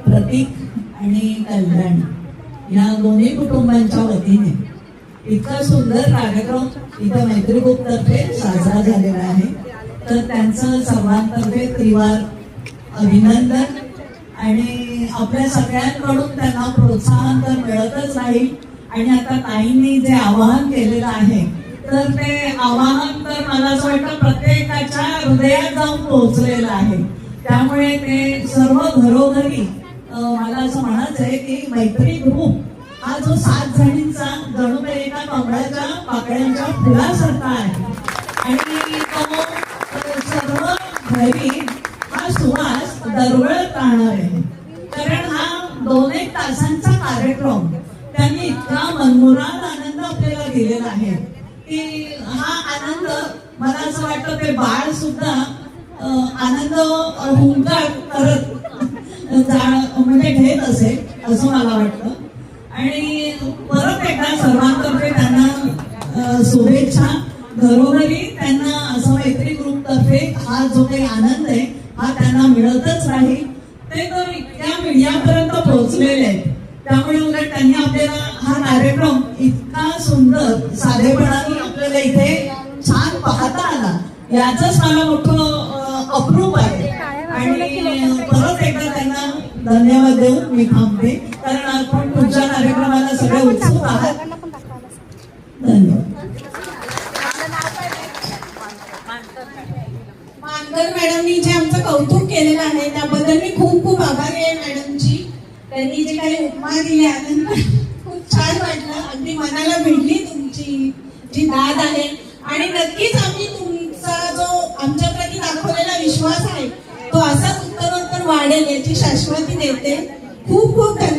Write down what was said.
प्रतीक आणि कल्याणी या दोन्ही कुटुंबांच्या वतीने इतका सुंदर कार्यक्रम इथं मैत्री ग्रुपतर्फे साजरा झालेला आहे. तर त्यांचं सर्वांतर्फे त्रिवार अभिनंदन आणि आपल्या सगळ्यांकडून त्यांना प्रोत्साहन तर मिळतच राहील. आणि आता ताईंनी जे आवाहन केलेलं आहे तर ते आवाहन तर मला असं वाटतं प्रत्येकाच्या हृदयात जाऊन पोहोचलेलं आहे. त्यामुळे ते सर्व घरोघरी मला असं म्हणायचं आहे की मैत्री ग्रुप हा जो 7 जणींचा जणू काही एका कमळाच्या पाकळ्यांच्या फुलासारखा आहे आणि तो सर्व घरी हा सुवास दरवळत राहणार आहे. कारण हा 2-1 तासांचा कार्यक्रम त्यांनी इतका मनमुराद आनंद आपल्याला दिलेला आहे की हा आनंद मला असं वाटतं ते बाळ सुद्धा आनंद हुंकार करत म्हणजे घेत असेल असं मला वाटतं. आणि परत एकदा सर्वांतर्फे त्यांना शुभेच्छा. घरोघरी त्यांना असं मैत्री ग्रुपतर्फे हा जो काही आनंद आहे हा त्यांना मिळतच राहील. ते तर इतक्या मीडियापर्यंत पोहोचलेले आहेत. त्यामुळे उलट त्यांनी आपल्याला हा कार्यक्रम इतका सुंदर साधेपणाने आपल्याला इथे छान पाहता आला याचंच मला मोठं अप्रूप आहे. आणि परत एकदा त्यांना धन्यवाद देऊन मी थांबते कारण आपण पुढच्या कार्यक्रमाला सगळे उत्सुक आहात. धन्यवाद. मानकर मॅडमनी जे आमचं कौतुक केलेलं आहे त्याबद्दल मी खूप खूप आभारी आहे मॅडमची. त्यांनी जे काही उपमा दिल्या खूप छान वाटलं. अगदी मनाला भिडली तुमची जी दाद आहे. आणि नक्कीच आम्ही तुमचा जो आमच्याप्रती दाखवलेला विश्वास आहे तो असाच उत्तरोत्तर वाढेल याची शाश्वती देते. खूप खूप धन्यवाद.